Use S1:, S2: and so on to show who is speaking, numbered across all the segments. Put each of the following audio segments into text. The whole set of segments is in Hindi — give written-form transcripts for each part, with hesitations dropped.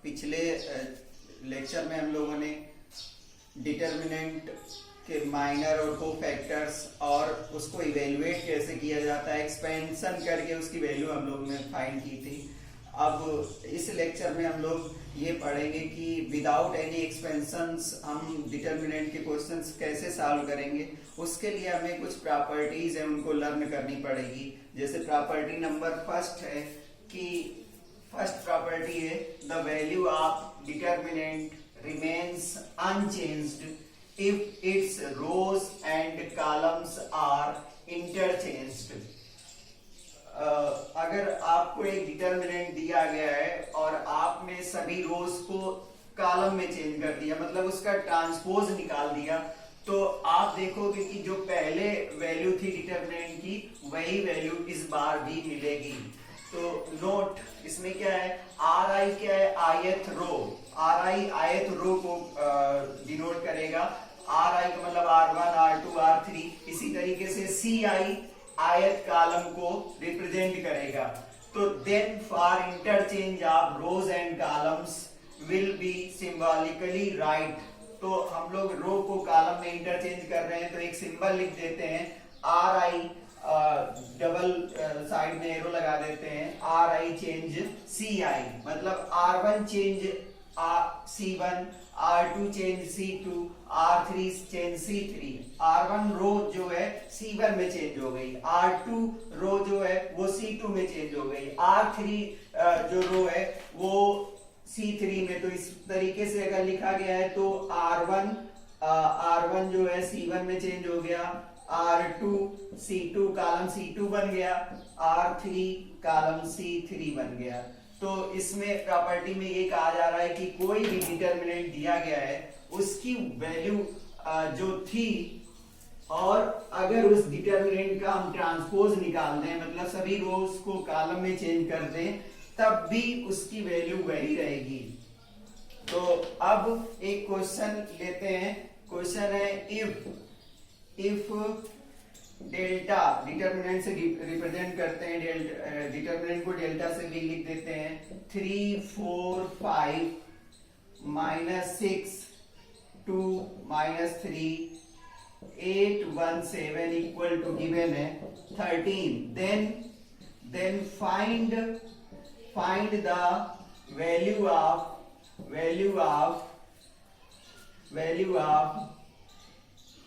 S1: पिछले लेक्चर में हम लोगों ने डिटर्मिनेंट के माइनर और को फैक्टर्स और उसको इवेलुएट कैसे किया जाता है एक्सपेंशन करके उसकी वैल्यू हम लोग ने फाइंड की थी। अब इस लेक्चर में हम लोग ये पढ़ेंगे कि विदाउट एनी एक्सपेंशंस हम डिटर्मिनेंट के क्वेश्चंस कैसे सॉल्व करेंगे। उसके लिए हमें कुछ प्रॉपर्टीज है उनको लर्न करनी पड़ेगी। जैसे प्रॉपर्टी नंबर फर्स्ट है कि फर्स्ट प्रॉपर्टी है the value of determinant remains unchanged if its rows and columns are interchanged। अगर आपको एक डिटर्मिनेंट दिया गया है और आपने सभी रोज को कॉलम में चेंज कर दिया, मतलब उसका ट्रांसपोज निकाल दिया, तो आप देखोगे कि जो पहले वैल्यू थी डिटर्मिनेंट की वही वैल्यू इस बार भी मिलेगी। तो नोट इसमें क्या है, आर आई क्या है, आयत रो, आर आई आयत रो को डिनोट करेगा। आर आई का मतलब R1, R2, R3। इसी तरीके से सी आई आयत कॉलम को रिप्रेजेंट करेगा। तो then for interchange of rows and columns will be symbolically right. तो हम लोग रो को कॉलम में इंटरचेंज कर रहे हैं तो एक सिंबल लिख देते हैं आर आई, डबल साइड में एरो लगा देते हैं, आर आई चेंज सी आई, मतलब R1 change C1, R2 change C2, R3 change C3। R1 रो जो है C1 में चेंज हो गई, R2 रो जो है वो C2 में चेंज हो गई, R3 जो रो है वो C3 में। तो इस तरीके से अगर लिखा गया है तो R1 जो है C1 में चेंज हो गया, R2 C2 कॉलम C2 बन गया, R3 कॉलम C3 बन गया। तो इसमें प्रॉपर्टी में ये कहा जा रहा है कि कोई भी डिटर्मिनेंट दिया गया है उसकी वैल्यू जो थी, और अगर उस डिटर्मिनेंट का हम ट्रांसपोज निकाल दें, मतलब सभी रोज को कॉलम में चेंज कर दें, तब भी उसकी वैल्यू वही रहेगी। तो अब एक क्वेश्चन लेते हैं। क्वेश्चन है इफ डेल्टा, डिटर्मिनेंट से रिप्रेजेंट करते हैं, डिटर्मिनेंट को डेल्टा से भी लिख देते हैं। 3, 4, 5 minus 6, 2 minus 3, 8, 1, 7 equal to given है 13। Then find the value of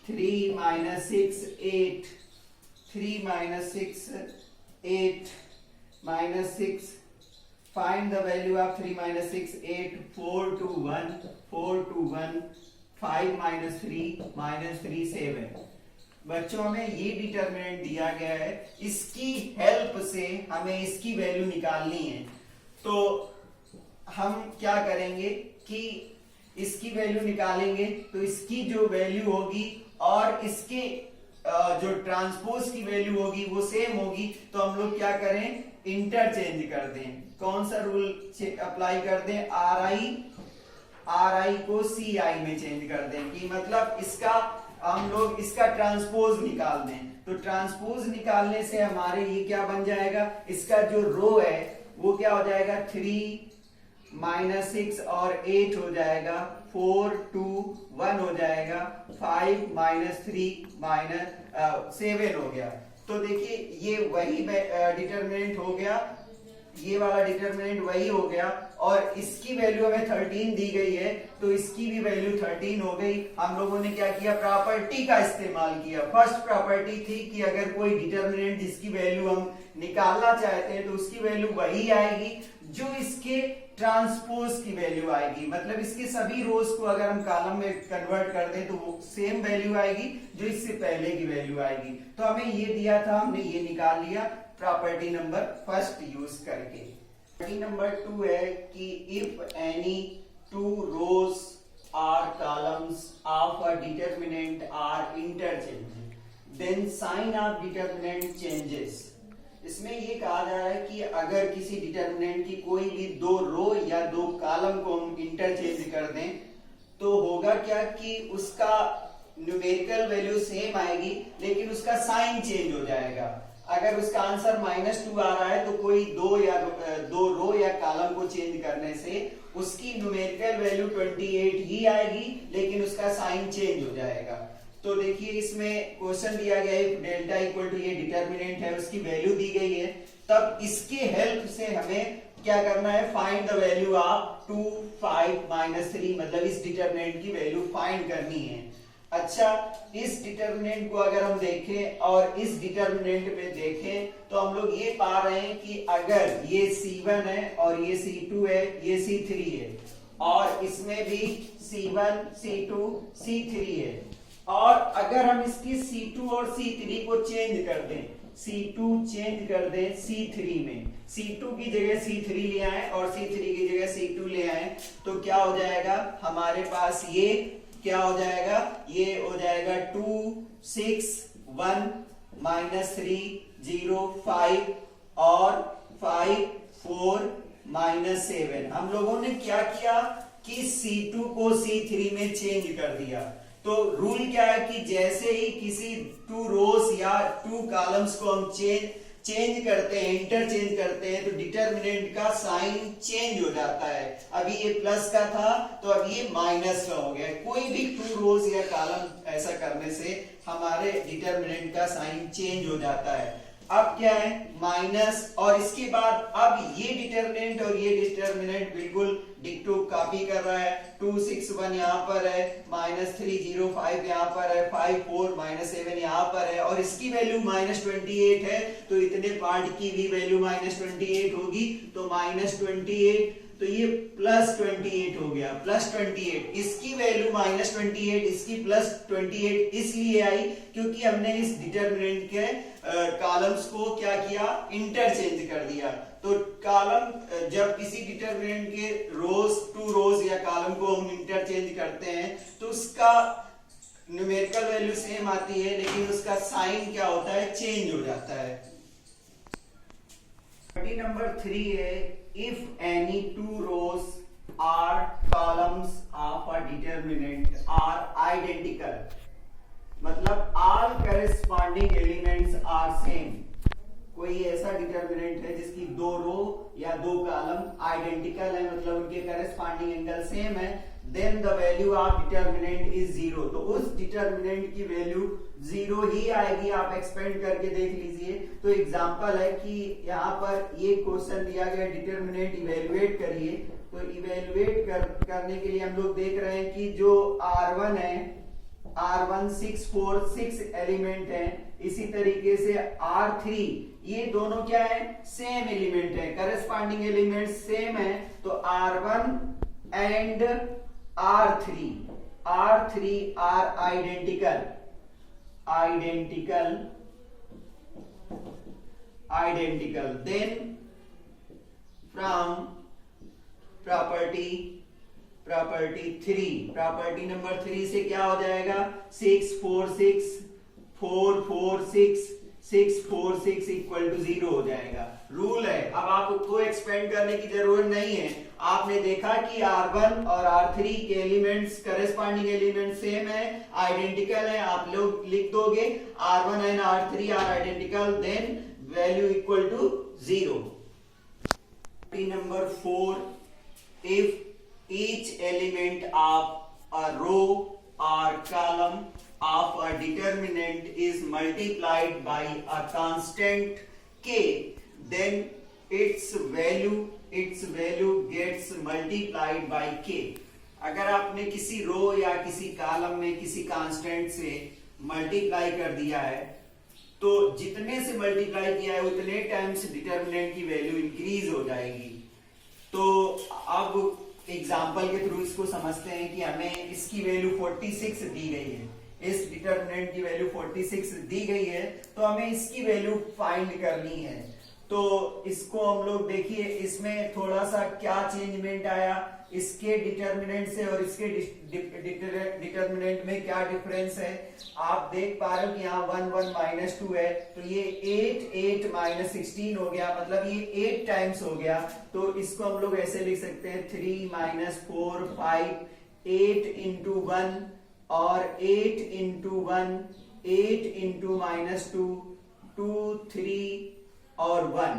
S1: 3 minus 6, 8, 3 minus 6, 8 minus 6, find the value of 3 minus 6, 8, 4 to 1, 4 to 1, 5 minus 3, 7। बच्चों हमें ये डिटर्मिनेंट दिया गया है, इसकी हेल्प से हमें इसकी वैल्यू निकालनी है। तो हम क्या करेंगे कि इसकी वैल्यू निकालेंगे तो इसकी जो वैल्यू होगी और इसके जो ट्रांसपोज की वैल्यू होगी वो सेम होगी। तो हम लोग क्या करें, इंटरचेंज कर दें। कौन सा रूल अप्लाई कर दें, आर आई को सी आई में चेंज कर दें, कि मतलब इसका हम लोग इसका ट्रांसपोज निकाल दें। तो ट्रांसपोज निकालने से हमारे ये क्या बन जाएगा, इसका जो रो है वो क्या हो जाएगा, 3 माइनस 6 और 8 हो जाएगा, 4, 2, 1 हो जाएगा, 5 माइनस 3 माइनस 7 हो गया। तो देखिए ये वही डिटर्मिनेंट हो गया, ये वाला डिटर्मिनेंट वही हो गया, और इसकी वैल्यू हमें 13 दी गई है तो इसकी भी वैल्यू 13 हो गई। हम लोगों ने क्या किया, प्रॉपर्टी का इस्तेमाल किया। फर्स्ट प्रॉपर्टी थी कि अगर कोई डिटर्मिनेंट जिसकी वैल्यू हम निकालना चाहते हैं तो उसकी वैल्यू वही आएगी जो इसके ट्रांसपोज की वैल्यू आएगी, मतलब इसके सभी रोज को अगर हम कॉलम में कन्वर्ट कर दें तो वो सेम वैल्यू आएगी जो इससे पहले की वैल्यू आएगी। तो हमें ये दिया था, हमने ये निकाल लिया प्रॉपर्टी नंबर फर्स्ट यूज करके। प्रॉपर्टी नंबर 2 है कि इफ एनी 2 रोज और columns of a determinant are interchange then sign of determinant changes. इसमें ये कहा जा रहा है कि अगर किसी डिटर्मिनेंट की कोई भी 2 रो या 2 कॉलम को हम इंटरचेंज कर दें तो होगा क्या कि उसका न्यूमेरिकल वैल्यू सेम आएगी लेकिन उसका साइन चेंज हो जाएगा। अगर उसका आंसर -2 आ रहा है तो कोई दो रो या कॉलम को चेंज करने से उसकी न्यूमेरिकल वैल्यू 28 ही आएगी, लेकिन उसका साइन चेंज हो जाएगा। तो देखिए इसमें क्वेश्चन दिया गया है डेल्टा इक्वल टू ये डिटर्मिनेंट है, उसकी वैल्यू दी गई है, तब इसके हेल्प से हमें क्या करना है, फाइंड द वैल्यू ऑफ 2 5 -3, मतलब इस डिटर्मिनेंट की वैल्यू फाइंड करनी है। अच्छा, इस डिटर्मिनेंट को अगर हम देखें और इस डिटर्मिनेंट में देखें तो हम लोग ये पा रहे हैं कि अगर ये C1 है और ये C2 है, ये C3 है, और इसमें भी C1 C2 C3 है, और अगर हम इसकी C2 और C3 को चेंज कर दें, C2 चेंज कर दें C3 में, C2 की जगह C3 ले आए और C3 की जगह C2 ले आए, तो क्या हो जाएगा हमारे पास, ये क्या हो जाएगा, ये हो जाएगा 2 6 1 -3 0 5 और 5 4 -7। हम लोगों ने क्या किया कि C2 को C3 में चेंज कर दिया। तो रूल क्या है कि जैसे ही किसी 2 रोज या 2 कॉलम्स को हम चेंज करते हैं, इंटरचेंज करते हैं, तो डिटर्मिनेंट का साइन चेंज हो जाता है। अभी ये प्लस का था तो अब ये माइनस का हो गया। कोई भी 2 रोज या कॉलम ऐसा करने से हमारे डिटर्मिनेंट का साइन चेंज हो जाता है। अब क्या है, माइनस, और इसके बाद अब ये डिटर्मिनेंट और ये डिटर्मिनेंट बिल्कुल डिक्टो कॉपी कर रहा है। 2 6 1 यहाँ पर है, -3 0 5 यहाँ पर है, 5 4 -7 यहाँ पर है, और इसकी वैल्यू -28 है, तो इतने पार्ट की भी वैल्यू -28 होगी, तो -28, तो ये +28 हो गया, +28, इसकी वैल्यू -28, इसकी +28 इसलिए आई क्योंकि हमने इस डिटर्मिनेंट के कॉलम्स को क्या किया, इंटरचेंज कर दिया। तो कॉलम जब किसी डिटर्मिनेंट के रोज 2 रोज या कॉलम को हम इंटरचेंज करते हैं तो उसका न्यूमेरिकल वैल्यू सेम आती है, लेकिन उसका साइन क्या होता है, चेंज हो जाता है। क्वेश्चन नंबर 3 है, if any 2 rows or columns of a determinant are identical, मतलब all corresponding elements are same, कोई ऐसा डिटर्मिनेंट है जिसकी 2 रो या 2 कॉलम आइडेंटिकल है, मतलब उनके करस्पॉन्डिंग एंगल सेम है, then the value of determinant is 0, तो उस डिटर्मिनेंट की वैल्यू 0 ही आएगी। आप एक्सपेंड करके देख लीजिए। तो एग्जांपल है कि यहाँ पर ये क्वेश्चन दिया गया, डिटर्मिनेंट इवेलुएट करिए। तो इवेलुएट करने के लिए हम लोग देख रहे हैं कि जो R1 है, R1 6 4 6 एलिमेंट है, इसी तरीके से R3, ये दोनों क्या है, सेम एलिमेंट है, करस्पॉन्डिंग एलिमेंट सेम है, तो R1 and R3 are identical, then from property 3, property number 3 से क्या हो जाएगा, 6 4 6 4 4 6 6 4 6 इक्वल टू 0 हो जाएगा। रूल है, अब आपको एक्सपेंड करने की जरूरत नहीं है। आपने देखा कि R1 और R3 के एलिमेंट्स, करस्पॉन्डिंग एलिमेंट सेम है, आइडेंटिकल है, आप लोग लिख दोगे R1 and R3 are identical, then value equal to 0। Number 4, if each element of a row or column of a determinant is multiplied by a constant k, then its value gets multiplied by k। अगर आपने किसी रो या किसी कॉलम में किसी कांस्टेंट से मल्टीप्लाई कर दिया है, तो जितने से मल्टीप्लाई किया है उतने टाइम्स डिटर्मिनेंट की वैल्यू इंक्रीज हो जाएगी। तो अब एग्जाम्पल के थ्रू इसको समझते हैं कि हमें इसकी वैल्यू 46 दी गई है, इस डिटर्मिनेंट की वैल्यू 46 दी गई है, तो हमें इसकी वैल्यू फाइंड करनी है। तो इसको हम लोग देखिए, इसमें थोड़ा सा क्या चेंजमेंट आया, इसके डिटर्मिनेंट से और इसके डिटर्मिनेंट में क्या डिफरेंस है। आप देख पा रहे हो कि यहाँ 1 1 -2 है, तो ये 8 8 -16 हो गया, मतलब ये 8 टाइम्स हो गया। तो इसको हम लोग ऐसे लिख सकते हैं 3 -4 5 8 into 1 और 8 into 1 8 into -2 2 3 और 1।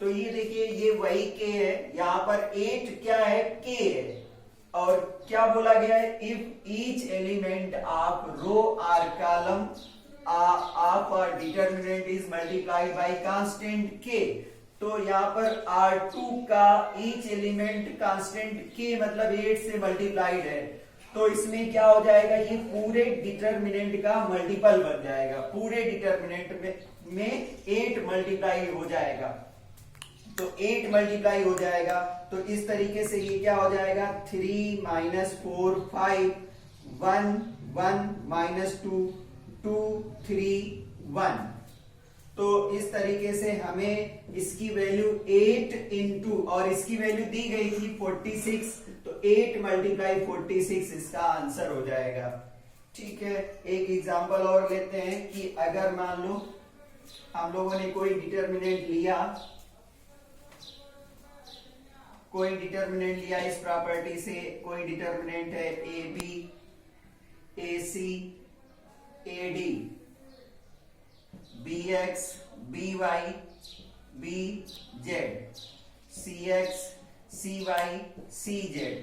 S1: तो ये देखिए ये वही k है, यहाँ पर 8 क्या है, k है। और क्या बोला गया है, if each element of row or column of a determinant is multiplied by constant k। तो यहाँ पर R2 का ईच एलिमेंट कांस्टेंट k मतलब 8 से मल्टीप्लाइड है, तो इसमें क्या हो जाएगा, ये पूरे डिटरमिनेंट का मल्टीपल बन जाएगा। पूरे डिटरमिनेंट में 8 मल्टीप्लाई हो जाएगा, तो 8 मल्टीप्लाई हो जाएगा। तो इस तरीके से ये क्या हो जाएगा, 3 माइनस 4 5 1 1 माइनस 2 2 3 1। तो इस तरीके से हमें इसकी वैल्यू 8 इंटू, और इसकी वैल्यू दी गई थी 46, तो 8 मल्टीप्लाई 46 इसका आंसर हो जाएगा। ठीक है, एक एग्जांपल और लेते हैं कि अगर मान लो हम लोगों ने कोई डिटरमिनेंट लिया इस प्रॉपर्टी से, कोई डिटरमिनेंट है A B A C A D B X B Y B Z C X C Y C Z.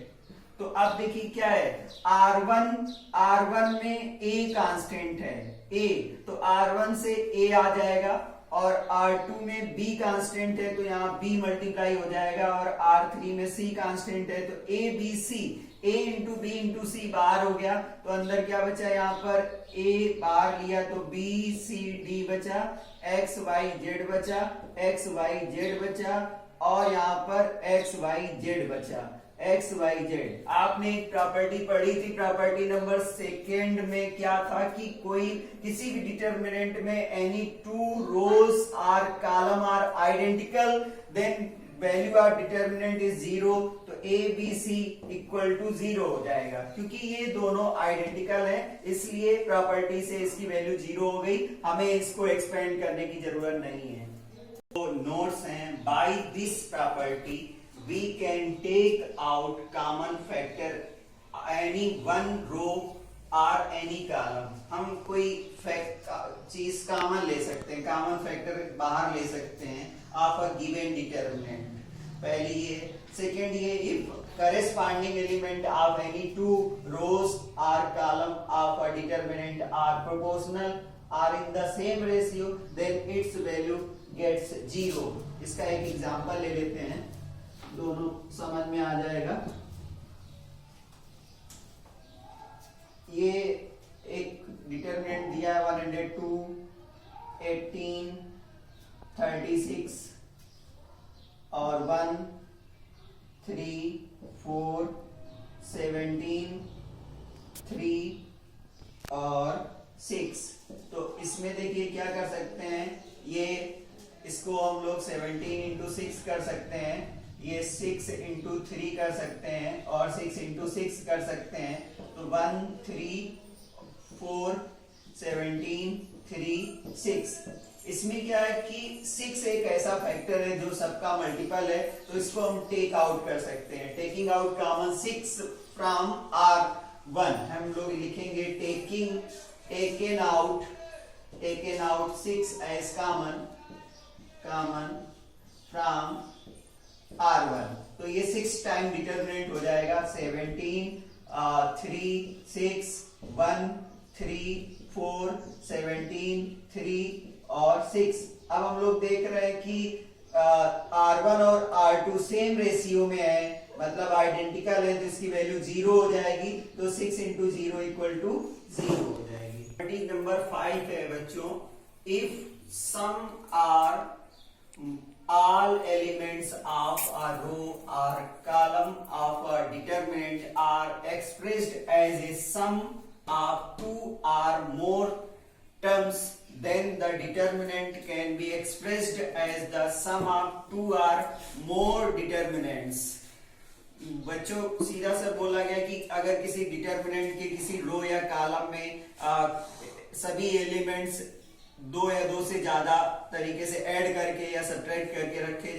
S1: तो अब देखिए क्या है, R1 में a कांस्टेंट है a, तो R1 से a आ जाएगा, और R2 में b कांस्टेंट है तो यहाँ b मल्टीप्लाई हो जाएगा, और R3 में c कांस्टेंट है तो a b c, a into B into C बाहर हो गया, तो अंदर क्या बचा, यहाँ पर a बाहर लिया तो b c d बचा, x y z बचा, x y z बचा, और यहाँ पर x y z बचा, एक्स वाई जेड। आपने एक प्रॉपर्टी पढ़ी थी, प्रॉपर्टी नंबर सेकेंड में क्या था कि कोई किसी भी डिटरमिनेंट में any two rows or column are identical, then value of determinant is 0, तो a b c equal to 0 हो जाएगा। क्योंकि ये दोनों आइडेंटिकल है, इसलिए प्रॉपर्टी से इसकी वैल्यू 0 हो गई, हमें इसको एक्सपेंड करने की जरूरत नहीं है। तो नोट्स हैं, by this property we can take out common factor any one row or any column। हम कोई चीज कॉमन ले सकते हैं, कॉमन फैक्टर बाहर ले सकते हैं ऑफ अ गिवन डिटरमिनेंट। पहली ये, सेकेंड ये, if corresponding element of any two rows or column of a determinant are proportional or in the same ratio, then its value gets 0। इसका एक एग्जांपल ले लेते हैं, दोनों समझ में आ जाएगा। ये एक डिटरमिनेंट दिया है 102 18 36 और 1 3 4 17 3 और 6। तो इसमें देखिए क्या कर सकते हैं, ये इसको हम लोग 17 इंटू 6 कर सकते हैं, ये 6 इंटू 3 कर सकते हैं, और 6 इंटू 6 कर सकते हैं। तो 1 3 4 17 3 6। इसमें क्या है कि 6 एक ऐसा फैक्टर है जो सबका मल्टीपल है, तो इसको हम टेक आउट कर सकते हैं। Taking out common 6 from R1, हम लोग लिखेंगे taken out 6 as common from R1। तो ये 6 टाइम डिटरमिनेंट हो जाएगा, 17 3 6 1 3 4 17 3 और 6। अब हम लोग देख रहे हैं कि R1 और R2 सेम रेशियो में है, मतलब आइडेंटिकल है, तो इसकी वैल्यू 0 हो जाएगी, तो 6 इंटू 0 इक्वल टू 0 हो जाएगी। प्रॉपर्टी नंबर 5 है बच्चों, if some are all elements of a row or column of a determinant are expressed as a sum of 2 or more terms, then the determinant can be expressed as the sum of 2 or more determinants। बच्चों सीधा सा बोला गया कि अगर किसी डिटरमिनेंट के किसी रो या कॉलम में सभी एलिमेंट्स 2 या 2 से ज्यादा तरीके से ऐड करके या सब्ट्रैक्ट करके रखे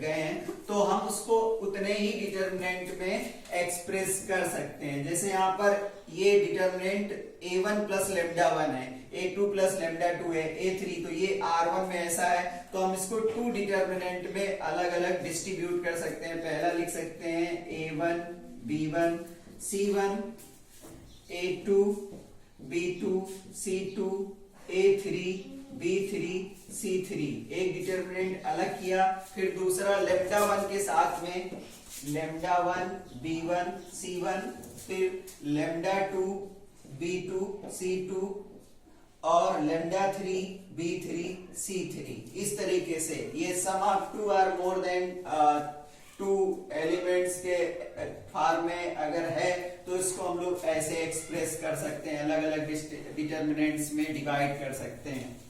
S1: गए हैं, तो हम उसको उतने ही डिटरमिनेंट में एक्सप्रेस कर सकते हैं। जैसे यहाँ पर ये डिटरमिनेंट a1 प्लस लेमडा 1 है, A2 प्लस लेमडा 2 है A3, तो ये R1 में ऐसा है, तो हम इसको 2 डिटर्मिनेंट में अलग अलग डिस्ट्रीब्यूट कर सकते हैं। पहला लिख सकते हैं A1 B1 C1, A2 B2 C2, A3 B3 C3, एक डिटर्मिनेंट अलग किया। फिर दूसरा लेमडा 1 के साथ में लेमडा 1 B1 C1, फिर लेमडा 2 B2 C2 और लेमडा 3 B3 C3। इस तरीके से ये sum of 2 are more than 2 elements के फॉर्म में अगर है तो इसको हम लोग ऐसे एक्सप्रेस कर सकते हैं, अलग अलग डिटर्मिनेंट्स में डिवाइड कर सकते हैं।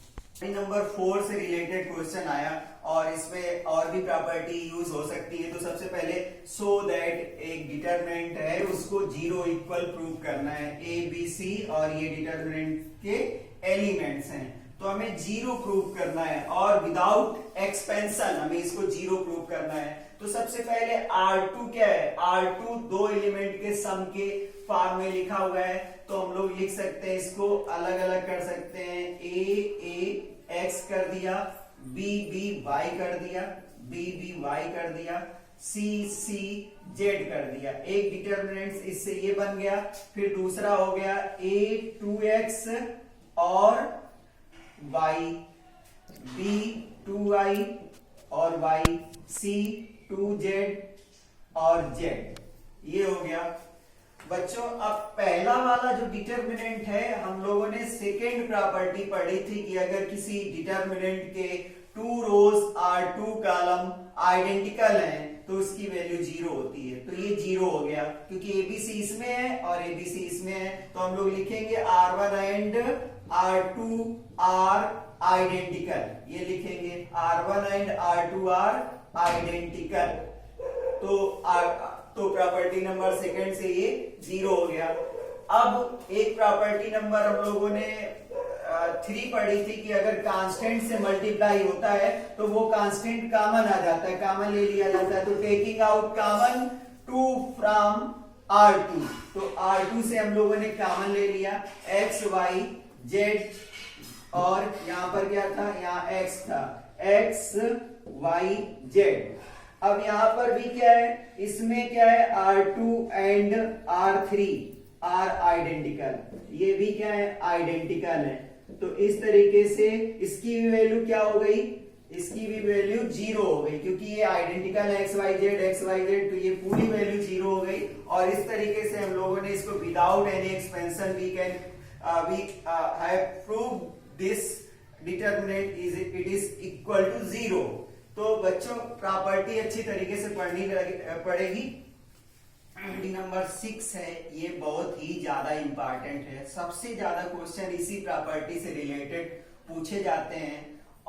S1: नंबर 4 से रिलेटेड क्वेश्चन आया और इसमें और भी प्रॉपर्टी यूज हो सकती है। तो सबसे पहले सो दैट एक डिटर्मिनेंट है उसको 0 इक्वल प्रूव करना है, ए बी सी और ये डिटर्मिनेंट के एलिमेंट्स हैं, तो हमें 0 प्रूव करना है और विदाउट एक्सपेंशन हमें इसको 0 प्रूव करना है। तो सबसे पहले R2 क्या है, R2 दो एलिमेंट के सम के फॉर्म में लिखा हुआ है, तो हम लोग लिख सकते हैं, इसको अलग अलग कर सकते हैं। A x कर दिया, B y कर दिया, B y कर दिया, C z कर दिया। एक डिटर्मिनेंट इससे ये बन गया। फिर दूसरा हो गया A 2x और y, B 2y और y, C 2z और z, ये हो गया। बच्चों अब पहला वाला जो डिटर्मिनेंट है हम लोगों ने सेकेंड प्रॉपर्टी पढ़ी थी कि अगर किसी डिटर्मिनेंट के 2 रोज और 2 कॉलम आइडेंटिकल हैं तो उसकी वैल्यू 0 होती है। तो ये 0 हो गया क्योंकि ABC इसमें है और ABC इसमें है, तो हम लोग लिखेंगे R1 and R2 are identical, ये लिखेंगे R1 and R2 are identical. तो प्रॉपर्टी नंबर सेकंड से ये 0 हो गया। अब एक प्रॉपर्टी नंबर हम लोगों ने 3 पढ़ी थी कि अगर कांस्टेंट से मल्टीप्लाई होता है तो वो कांस्टेंट कॉमन आ जाता है, कॉमन ले लिया जाता है। तो taking out common 2 from R2, तो R2 से हम लोगों ने कॉमन ले लिया x y z, और यहां पर क्या था, यहाँ x था, x y z। अब यहां पर भी क्या है, इसमें क्या है R2 and R3 are identical, ये भी क्या है आइडेंटिकल है। तो इस तरीके से इसकी भी वैल्यू क्या हो गई, इसकी भी वैल्यू 0 हो गई क्योंकि ये आइडेंटिकल है x y z, तो ये पूरी वैल्यू 0 हो गई। और इस तरीके से हम लोगों ने इसको without any expansion we have proved this determinant it is equal to 0। तो बच्चों प्रॉपर्टी अच्छी तरीके से पढ़नी पड़ेगी। नंबर 6 है, ये बहुत ही ज्यादा इंपॉर्टेंट है, सबसे ज्यादा क्वेश्चन इसी प्रॉपर्टी से रिलेटेड पूछे जाते हैं।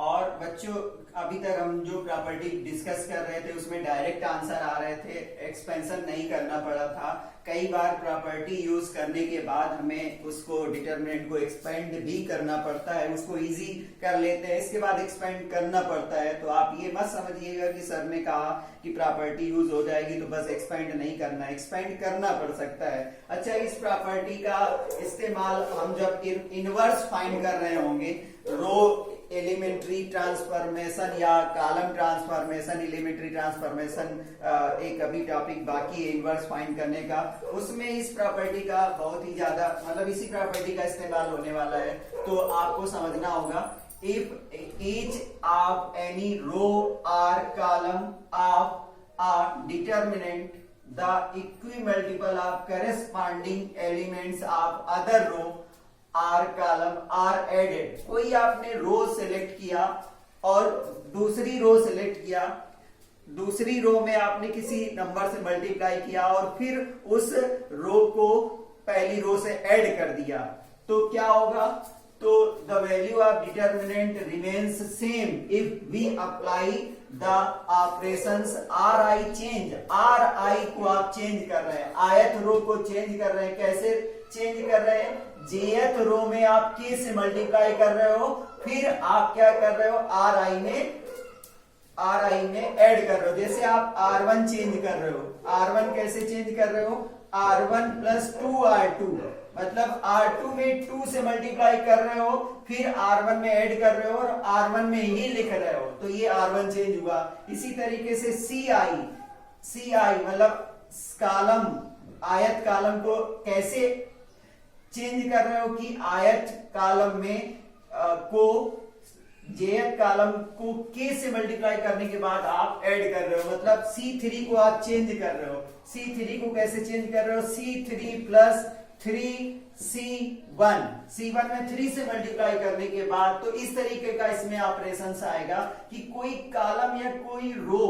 S1: और बच्चों अभी तक हम जो प्रॉपर्टी डिस्कस कर रहे थे उसमें डायरेक्ट आंसर आ रहे थे, एक्सपेंशन नहीं करना पड़ा था। कई बार प्रॉपर्टी यूज करने के बाद हमें उसको डिटर्मिनेंट को एक्सपेंड भी करना पड़ता है, उसको इजी कर लेते हैं, इसके बाद एक्सपेंड करना पड़ता है। तो आप ये मत समझिएगा कि सर ने कहा कि प्रॉपर्टी यूज हो जाएगी तो बस एक्सपेंड नहीं करना, एक्सपेंड करना पड़ सकता है। अच्छा, इस प्रॉपर्टी का इस्तेमाल हम जब इनवर्स फाइंड कर रहे होंगे, रो एलिमेंट्री ट्रांसफॉर्मेशन या कॉलम ट्रांसफॉर्मेशन, एलिमेंट्री ट्रांसफॉर्मेशन, एक अभी टॉपिक बाकी है इनवर्स फाइंड करने का, उसमें इस प्रॉपर्टी का बहुत ही ज्यादा मतलब इसी प्रॉपर्टी का इस्तेमाल होने वाला है। तो आपको समझना होगा, if each of any row और column of a determinant the equimultiple of corresponding elements of other row or column are added. कोई आपने रो सेलेक्ट किया और दूसरी रो सेलेक्ट किया, दूसरी रो में आपने किसी नंबर से मल्टीप्लाई किया और फिर उस रो को पहली रो से ऐड कर दिया, तो क्या होगा, तो the value of determinant remains same if we apply the operations R I change. R I को आप चेंज कर रहे हैं, आयत रो को चेंज कर रहे हैं। कैसे चेंज कर रहे हैं, जेथ रो में आप k से मल्टीप्लाई कर रहे हो, फिर आप क्या कर रहे हो, आर आई में ऐड कर रहे हो। जैसे आप R1 चेंज कर रहे हो, R1 कैसे चेंज कर रहे हो, R1 प्लस 2R2, मतलब R2 में 2 से मल्टीप्लाई कर रहे हो, फिर R1 में ऐड कर रहे हो और R1 में ही लिख रहे हो, तो ये R1 चेंज हुआ। इसी तरीके से CI मतलब कॉलम, आयत कॉलम को कैसे चेंज कर रहे हो कि आयत कॉलम में को जेएफ कॉलम को के से मल्टीप्लाई करने के बाद आप ऐड कर रहे हो, मतलब C3 को आप चेंज कर रहे हो। C3 को कैसे चेंज कर रहे हो? C3 प्लस 3C1, C1 में 3 से मल्टीप्लाई करने के बाद, तो इस तरीके का इसमें ऑपरेशन आएगा कि कोई कॉलम या कोई रो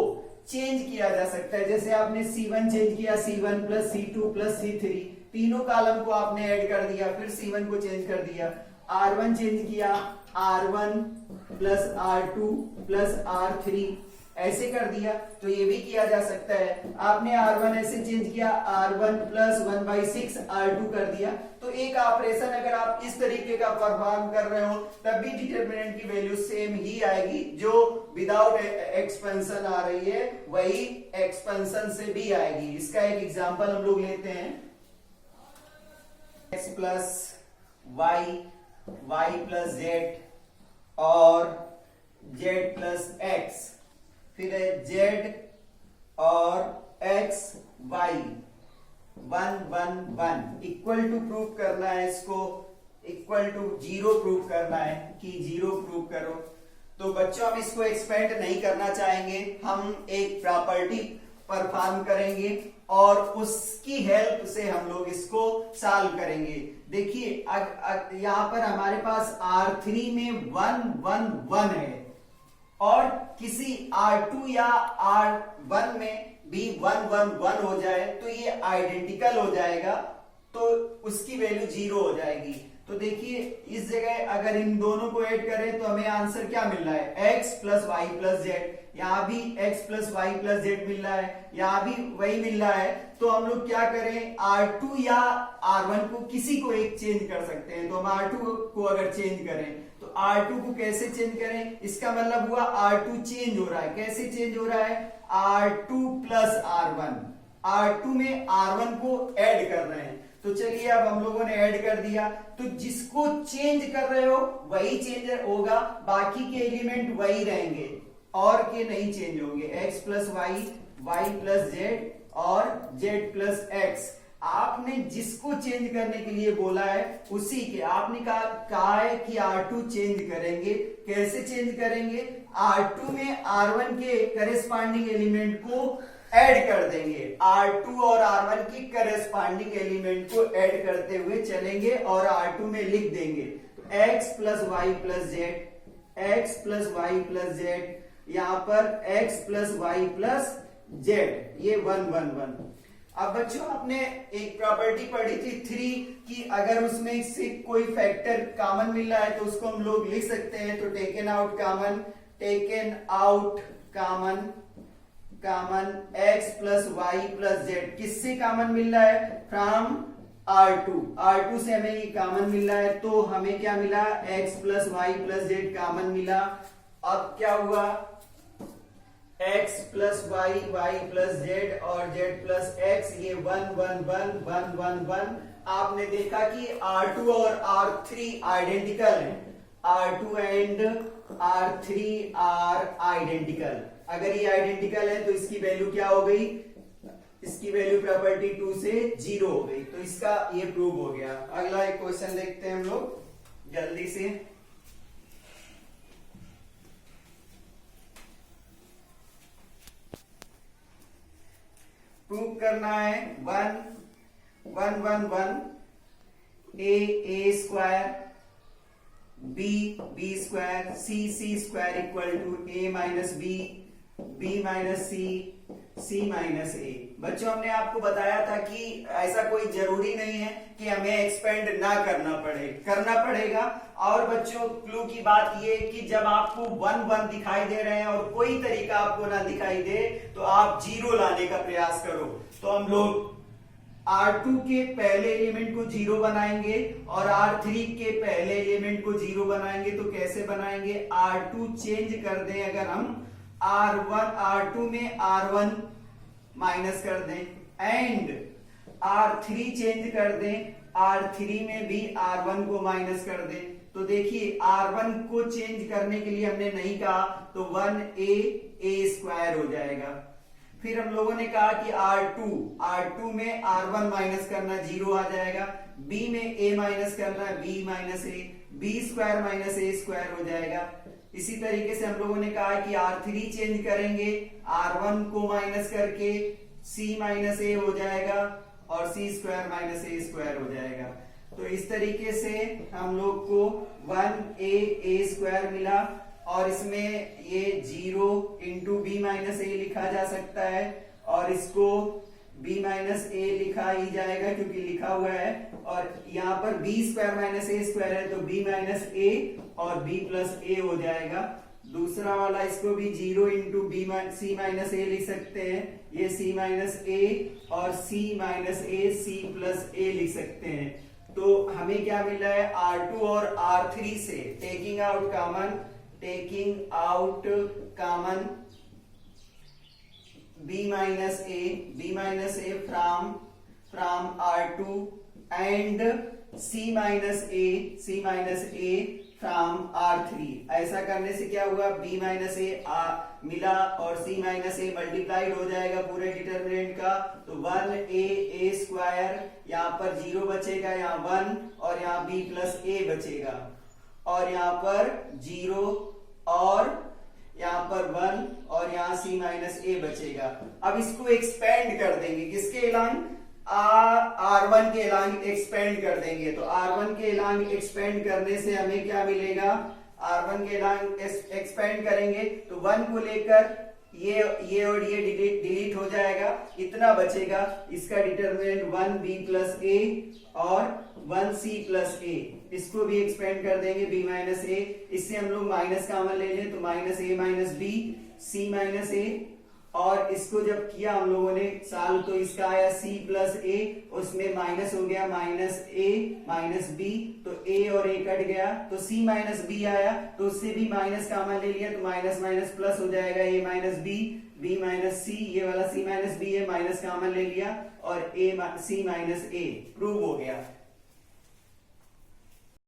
S1: चेंज किया जा सकता है। जैसे आपने C1 चेंज किया, C1 plus C2 plus C3, तीनों कॉलम को आपने ऐड कर दिया, फिर C1 को चेंज कर दिया। R1 चेंज किया, R1 plus R2 plus R3 ऐसे कर दिया, तो ये भी किया जा सकता है। आपने R1 ऐसे चेंज किया, R1 प्लस 1/6 R2 कर दिया। तो एक ऑपरेशन अगर आप इस तरीके का परफॉर्म कर रहे हो तब भी डिटरमिनेंट की वैल्यू सेम ही आएगी। जो विदाउट एक्सपेंशन आ रही है वही एक्सपेंशन से भी आएगी। इसका एक एग्जांपल हम लोग लेते हैं, x plus y, y plus z और z प्लस x, फिर है z और x y 1 1 1 equal to prove करना है, इसको इक्वल टू 0 प्रूव करना है कि 0 प्रूव करो। तो बच्चों हम इसको एक्सपेंड नहीं करना चाहेंगे, हम एक प्रॉपर्टी परफॉर्म करेंगे और उसकी हेल्प से हम लोग इसको सॉल्व करेंगे। देखिए यहां पर हमारे पास R3 में 1 1 1 है और किसी R2 या R1 में भी 1 1 1 हो जाए तो ये आइडेंटिकल हो जाएगा, तो उसकी वैल्यू 0 हो जाएगी। तो देखिए इस जगह अगर इन दोनों को ऐड करें तो हमें आंसर क्या मिल रहा है? x plus Y plus Z. यहां भी x plus Y plus Z मिल रहा है, यहां भी वही मिल रहा है। तो हम लोग क्या करें, R2 या R1 को किसी को एक चेंज कर सकते हैं। तो हम R2 को अगर चेंज करें तो R2 को कैसे चेंज करें? इसका मतलब हुआ R2 चेंज हो रहा है। कैसे चेंज हो रहा है? R2 प्लस R1, R2 में R1 को ऐड कर रहे हैं। तो चलिए अब हम लोगों ने ऐड कर दिया, तो जिसको चेंज कर रहे हो वही चेंज होगा, बाकी के एलिमेंट वही रहेंगे और के नहीं चेंज होंगे। x plus y, y plus z और z प्लस एक्स। आपने जिसको चेंज करने के लिए बोला है उसी के आपने कहा है कि R2 चेंज करेंगे। कैसे चेंज करेंगे? R2 में R1 के करेस्पॉन्डिंग एलिमेंट को ऐड कर देंगे, R2 और R1 की करेस्पॉन्डिंग एलिमेंट को ऐड करते हुए चलेंगे और R2 में लिख देंगे। तो x plus Y plus z, x plus Y plus Z, यहां पर x plus Y plus z, ये 1 1 1। अब बच्चों आपने एक प्रॉपर्टी पढ़ी थी 3 कि अगर उसमें से कोई फैक्टर कॉमन मिल रहा है तो उसको हम लोग लिख सकते हैं। तो taken out common, taken out common, common x plus Y plus z. किससे कॉमन मिल रहा है? फ्रॉम R2, R2 से हमें ये कॉमन मिल रहा है, तो हमें क्या मिला? x plus Y plus z common मिला। अब क्या हुआ? x plus y, y plus z और z प्लस x, ये 1 1 1 1 1 1। आपने देखा कि R2 और R3 आइडेंटिकल हैं, R2 and R3 are identical. अगर ये आइडेंटिकल है तो इसकी वैल्यू क्या हो गई? इसकी वैल्यू प्रॉपर्टी 2 से 0 हो गई, तो इसका ये प्रूव हो गया। अगला एक क्वेश्चन देखते हैं हम लोग जल्दी से। प्रूव करना है 1 1 1 1 a square, b square, c square equal to a minus b minus c minus a। बच्चों हमने आपको बताया था कि ऐसा कोई जरूरी नहीं है कि हमें एक्सपेंड ना करना पड़े, करना पड़ेगा। और बच्चों क्लू की बात ये कि जब आपको 1 1 दिखाई दे रहे हैं और कोई तरीका आपको ना दिखाई दे तो आप 0 लाने का प्रयास करो। तो हम लोग R2 के पहले एलिमेंट को 0 बनाएंगे और R3 के पहले एलिमेंट को 0 बनाएंगे। तो कैसे बनाएंगे? R2 चेंज कर दें, अगर हम R2 में R1 माइनस कर दें एंड R3 चेंज कर दें, R3 में भी R1 को माइनस कर दें। तो देखिए R1 को चेंज करने के लिए हमने नहीं कहा, तो 1a² हो जाएगा। फिर हम लोगों ने कहा कि R2 में R1 माइनस करना 0 आ जाएगा, B में a माइनस करना b minus a, b² minus a² हो जाएगा। इसी तरीके से हम लोगों ने कहा कि R3 चेंज करेंगे, R1 को माइनस करके c माइनस a हो जाएगा और c² माइनस a² हो जाएगा। तो इस तरीके से हम लोग को 1a² मिला, और इसमें ये 0 इंटू b माइनस a लिखा जा सकता है, और इसको b माइनस a लिखा ही जाएगा क्योंकि लिखा हुआ है, और यहाँ पर b² माइनस a² है तो b माइनस a और b प्लस a हो जाएगा। दूसरा वाला इसको भी 0 इंटू c माइनस a लिख सकते हैं, ये c माइनस a और c minus a c plus a लिख सकते हैं। तो हमें क्या मिल रहा है, R2 और R3 से taking out common b minus a from R2 and c minus a from R3। ऐसा करने से क्या हुआ, b माइनस a मिला और c माइनस a मल्टीप्लाइड हो जाएगा पूरे डिटर्मिनेंट का, तो 1a² यहाँ पर 0 बचेगा, यहाँ 1 और यहाँ b प्लस a बचेगा, और यहाँ पर 0 और यहाँ पर 1 और यहाँ c माइनस a बचेगा। अब इसको एक्सपेंड कर देंगे, किसके एलांग, R1 के एलांग एक्सपेंड कर देंगे। तो R1 के एलांग एक्सपेंड करने से हमें क्या मिलेगा, R1 के एलांग एक्सपेंड करेंगे तो 1 को लेकर ये और ये डिलीट हो जाएगा, इतना बचेगा। इसका डिटरमिनेंट 1b प्लस a और 1c प्लस a, इसको भी एक्सपेंड कर देंगे b माइनस a। इससे हम लोग माइनस कॉमन ले लें तो minus a minus b c minus a, और इसको जब किया हम लोगों ने सॉल्व तो इसका आया c प्लस a, उसमें माइनस हो गया माइनस a माइनस b, तो a और a कट गया तो c माइनस b आया, तो उससे भी माइनस कॉमन ले लिया तो माइनस माइनस प्लस हो जाएगा a minus b, b minus c, ये वाला c माइनस b है, माइनस कॉमन ले लिया और a c minus a prove हो गया।